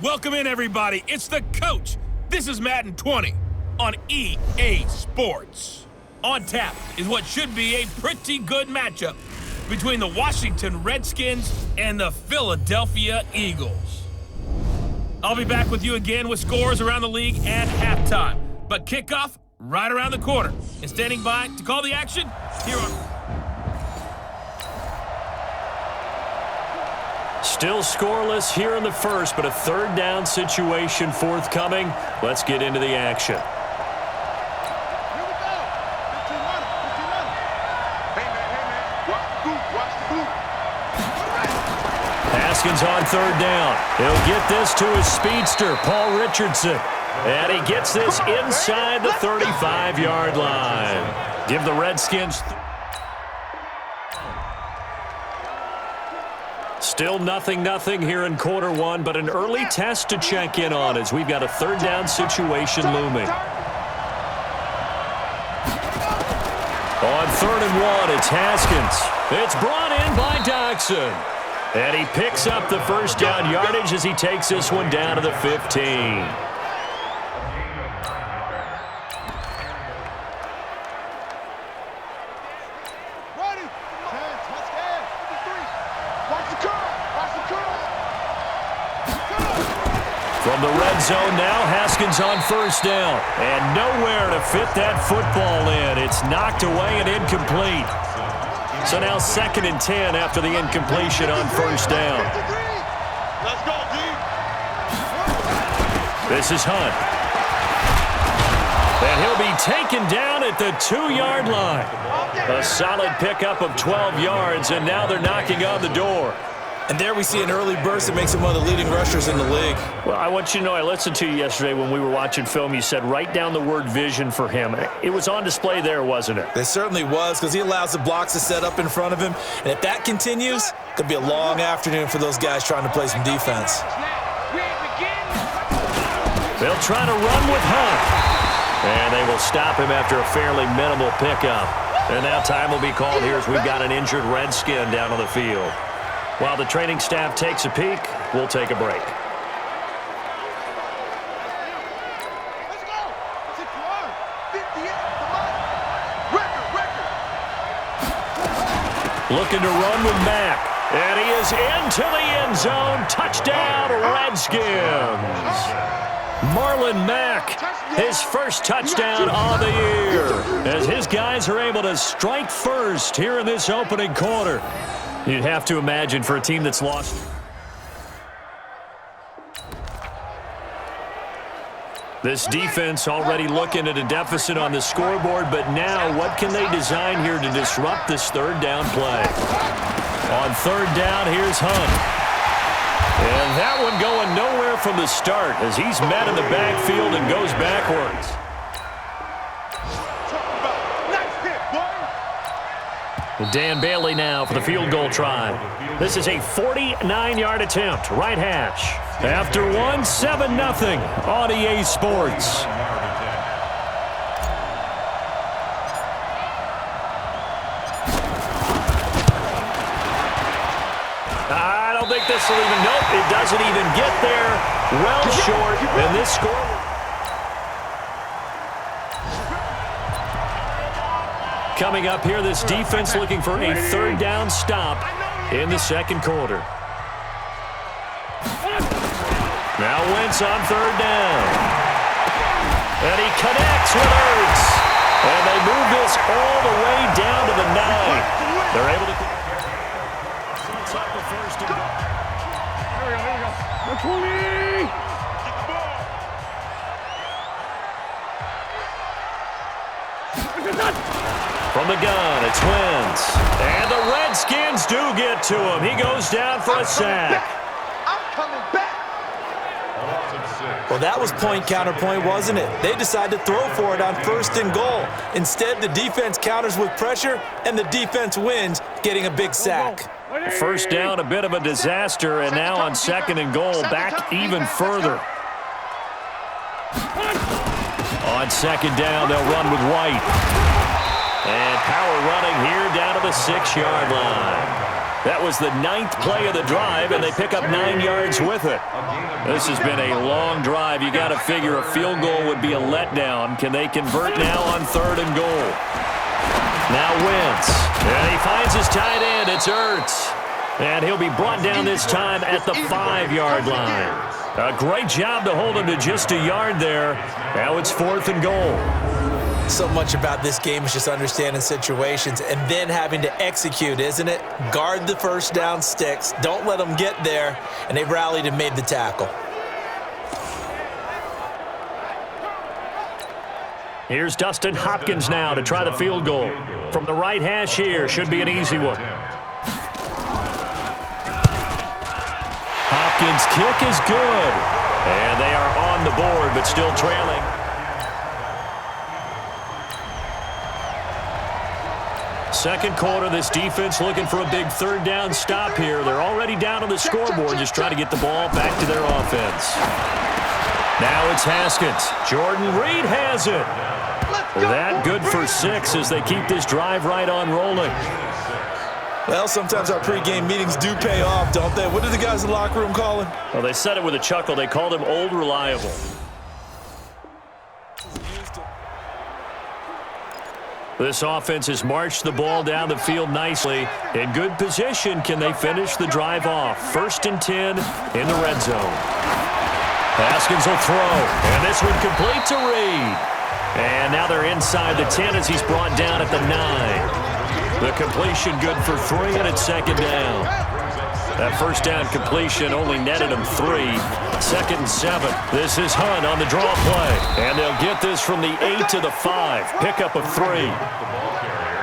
Welcome in, everybody. It's the coach. This is Madden 20 on EA Sports. On tap is what should be a pretty good matchup between the Washington Redskins and the Philadelphia Eagles. I'll be back with you again with scores around the league at halftime, but kickoff right around the corner. And standing by to call the action, here are... Still scoreless here in the first, but a third down situation forthcoming. Let's get into the action. Here we go. 15-1. Hey, man. Watch the boot. Haskins on third down. He'll get this to his speedster, Paul Richardson. And he gets this inside the 35-yard line. Give the Redskins... Still nothing here in quarter one, but an early test to check in on as we've got a third down situation looming. On 3rd and 1, it's Haskins. It's brought in by Dodson. And he picks up the first down yardage as he takes this one down to the 15. From the red zone now, Haskins on first down. And nowhere to fit that football in. It's knocked away and incomplete. So now 2nd and 10 after the incompletion on first down. Let's go, D. This is Hunt. And he'll be taken down at the 2-yard line. A solid pickup of 12 yards, and now they're knocking on the door. And there we see an early burst that makes him one of the leading rushers in the league. Well, I want you to know, I listened to you yesterday when we were watching film. You said write down the word vision for him. It was on display there, wasn't it? It certainly was, because he allows the blocks to set up in front of him. And if that continues, it could be a long afternoon for those guys trying to play some defense. They'll try to run with Hunt. And they will stop him after a fairly minimal pickup. And now time will be called here as we've got an injured Redskin down on the field. While the training staff takes a peek, we'll take a break. Let's go. 61. 58. Record. Looking to run with Mack. And he is into the end zone. Touchdown, Redskins. Marlon Mack, his first touchdown on the year, as his guys are able to strike first here in this opening quarter. You'd have to imagine for a team that's lost. This defense already looking at a deficit on the scoreboard, but now what can they design here to disrupt this third down play? On third down, here's Hunt. And that one going nowhere from the start as he's met in the backfield and goes backwards. Dan Bailey now for the field goal try. This is a 49-yard attempt, right hash. After one, 7-0 on EA Sports. I don't think this will even, nope, it doesn't even get there. Well short, and this score. Coming up here, this defense looking for a third down stop in the second quarter. Now Wentz on third down. And he connects with Ertz. And they move this all the way down to the 9. They're able to... Sets up the first and goal. Here we go. 20. From the gun, it's Wentz. And the Redskins do get to him. He goes down for a sack. I'm coming back. Well, that was point counterpoint, wasn't it? They decided to throw for it on 1st and goal. Instead, the defense counters with pressure, and the defense wins, getting a big sack. First down, a bit of a disaster, and now on 2nd and goal, back even further. On 2nd down, they'll run with White. And power running here down to the 6-yard line. That was the 9th play of the drive, and they pick up 9 yards with it. This has been a long drive. You got to figure a field goal would be a letdown. Can they convert now on 3rd and goal? Now Wentz, and he finds his tight end. It's Ertz, and he'll be brought down this time at the 5-yard line. A great job to hold him to just a yard there. Now it's 4th and goal. So much about this game is just understanding situations and then having to execute, isn't it? Guard the first down sticks. Don't let them get there. And they rallied and made the tackle. Here's Dustin Hopkins now to try the field goal. From the right hash here, should be an easy one. Hopkins' kick is good. And they are on the board, but still trailing. Second quarter, this defense looking for a big 3rd down stop here. They're already down on the scoreboard, just trying to get the ball back to their offense. Now it's Haskins. Jordan Reed has it. That good for 6 as they keep this drive right on rolling. Well, sometimes our pregame meetings do pay off, don't they? What do the guys in the locker room call him? Well, they said it with a chuckle. They called him Old Reliable. This offense has marched the ball down the field nicely. In good position, can they finish the drive off? 1st and 10 in the red zone. Haskins will throw, and this one complete to Reed. And now they're inside the 10 as he's brought down at the 9. The completion good for 3, and it's 2nd down. That 1st down completion only netted him 3. 2nd and 7. This is Hunt on the draw play. And they'll get this from the 8 to the 5. Pickup of 3.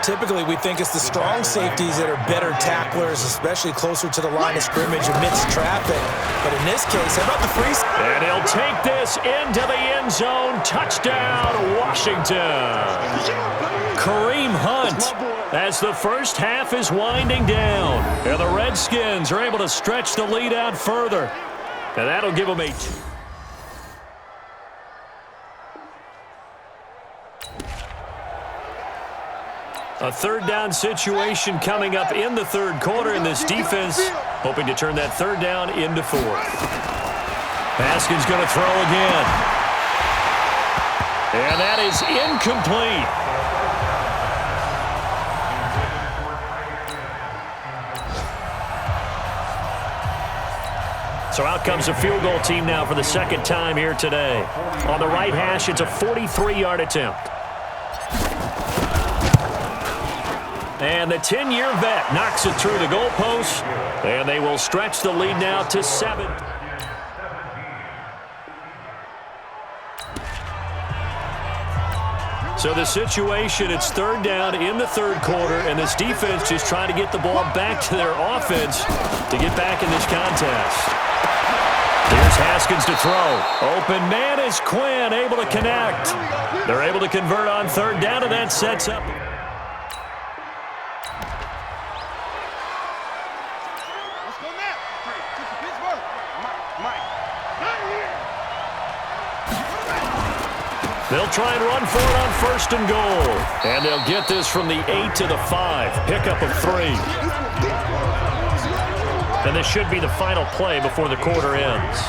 Typically, we think it's the strong safeties that are better tacklers, especially closer to the line of scrimmage amidst traffic. But in this case, how about the free? And he'll take this into the end zone. Touchdown, Washington. Kareem Hunt as the first half is winding down. And the Redskins are able to stretch the lead out further. And that'll give them 8. A 3rd down situation coming up in the 3rd quarter, and this defense hoping to turn that 3rd down into 4th. Haskins going to throw again. And that is incomplete. So out comes a field goal team now for the 2nd time here today. On the right hash, it's a 43-yard attempt. And the 10-year vet knocks it through the goalpost, and they will stretch the lead now to 7. So the situation, it's 3rd down in the 3rd quarter, and this defense just trying to get the ball back to their offense to get back in this contest. Here's Haskins to throw. Open man is Quinn, able to connect. They're able to convert on 3rd down, and that sets up. They'll try and run for it on 1st and goal. And they'll get this from the 8 to the 5. Pickup of 3. And this should be the final play before the quarter ends.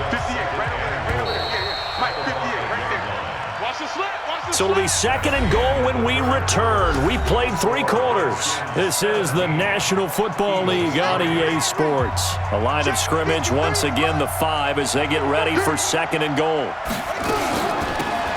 58 right over there. Mike, 58 right there. Watch the slant. So it'll be 2nd and goal when we return. We played 3 quarters. This is the National Football League on EA Sports. A line of scrimmage, once again the 5 as they get ready for 2nd and goal.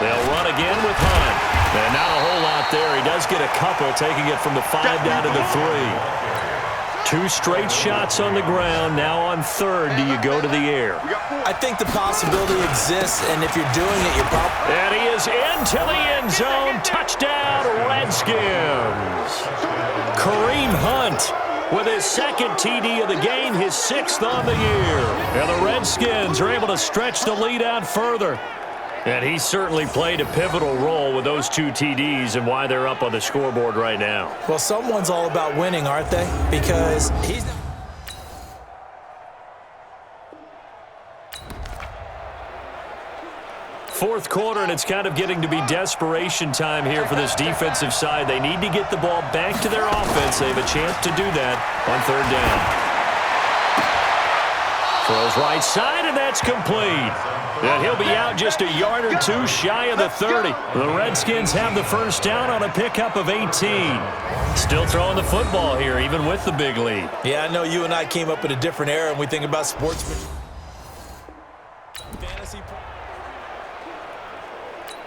They'll run again with Hunt. And not a whole lot there. He does get a couple, taking it from the 5 down to the 3. 2 straight shots on the ground. Now on 3rd, do you go to the air? I think the possibility exists, and if you're doing it, you're probably... And he is into the end zone. Touchdown, Redskins. Kareem Hunt with his 2nd TD of the game, his 6th on the year. And the Redskins are able to stretch the lead out further. And he certainly played a pivotal role with those 2 TDs and why they're up on the scoreboard right now. Well, someone's all about winning, aren't they? Because he's... Fourth quarter, and it's kind of getting to be desperation time here for this defensive side. They need to get the ball back to their offense. They have a chance to do that on third down. Throws right side, and that's complete. And he'll be out just a yard or two shy of the 30. The Redskins have the first down on a pickup of 18. Still throwing the football here, even with the big lead. Yeah, I know you and I came up in a different era, and we think about sportsmanship.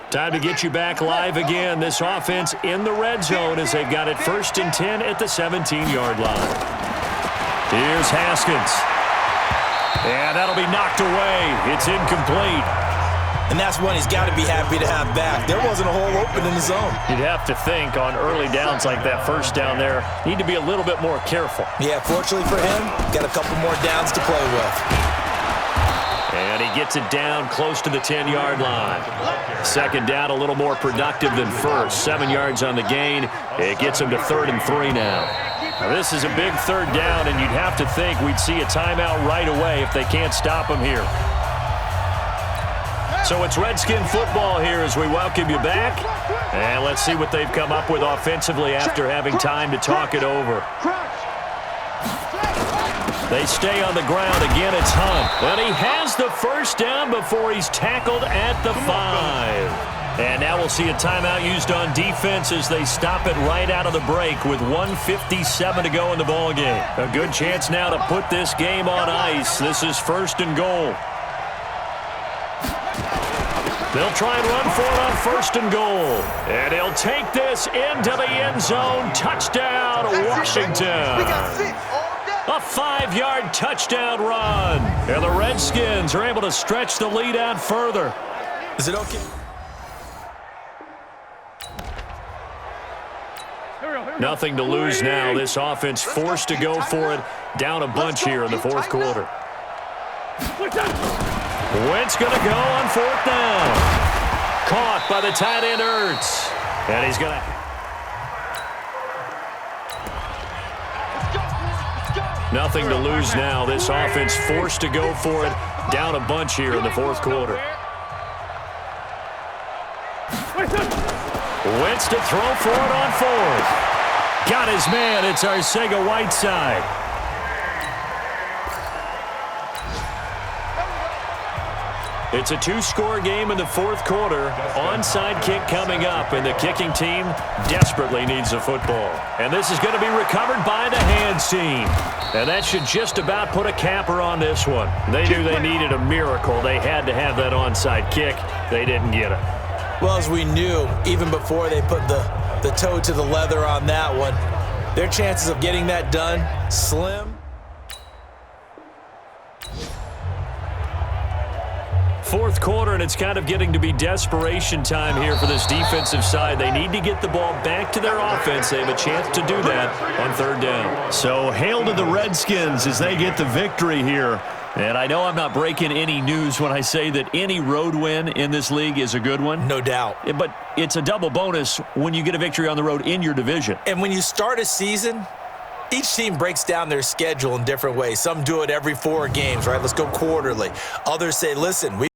Time to get you back live again. This offense in the red zone as they've got it 1st and 10 at the 17-yard line. Here's Haskins. And that'll be knocked away. It's incomplete. And that's one he's got to be happy to have back. There wasn't a hole open in the zone. You'd have to think on early downs like that first down there, need to be a little bit more careful. Yeah, fortunately for him, got a couple more downs to play with. And he gets it down close to the 10-yard line. Second down, a little more productive than first. 7 yards on the gain. It gets him to 3rd and 3 now. Now, this is a big third down, and you'd have to think we'd see a timeout right away if they can't stop him here. So it's Redskin football here as we welcome you back. And let's see what they've come up with offensively after having time to talk it over. They stay on the ground. Again, it's Hunt. And he has the first down before he's tackled at the 5. And now we'll see a timeout used on defense as they stop it right out of the break with 1:57 to go in the ballgame. A good chance now to put this game on ice. This is 1st and goal. They'll try and run for it on 1st and goal. And he'll take this into the end zone. Touchdown, Washington. A 5-yard touchdown run. And the Redskins are able to stretch the lead out further. Is it okay? Nothing to lose now. This offense forced to go for it. Down a bunch here in the fourth quarter. Wentz going to go on 4th down. Caught by the tight end Ertz. And he's going to... Nothing to lose now. This offense forced to go for it. Down a bunch here in the fourth quarter. Wentz to throw for it on 4th. Got his man. It's Arcega-Whiteside. It's a 2-score game in the fourth quarter. Onside kick coming up, and the kicking team desperately needs a football. And this is going to be recovered by the hands team. And that should just about put a capper on this one. They knew they needed a miracle. They had to have that onside kick. They didn't get it. Well, as we knew, even before they put the toe to the leather on that one, their chances of getting that done, slim. Fourth quarter, and it's kind of getting to be desperation time here for this defensive side. They need to get the ball back to their offense. They have a chance to do that on 3rd down. So hail to the Redskins as they get the victory here. And I know I'm not breaking any news when I say that any road win in this league is a good one. No doubt. But it's a double bonus when you get a victory on the road in your division. And when you start a season, each team breaks down their schedule in different ways. Some do it every 4 games, right? Let's go quarterly. Others say, listen, we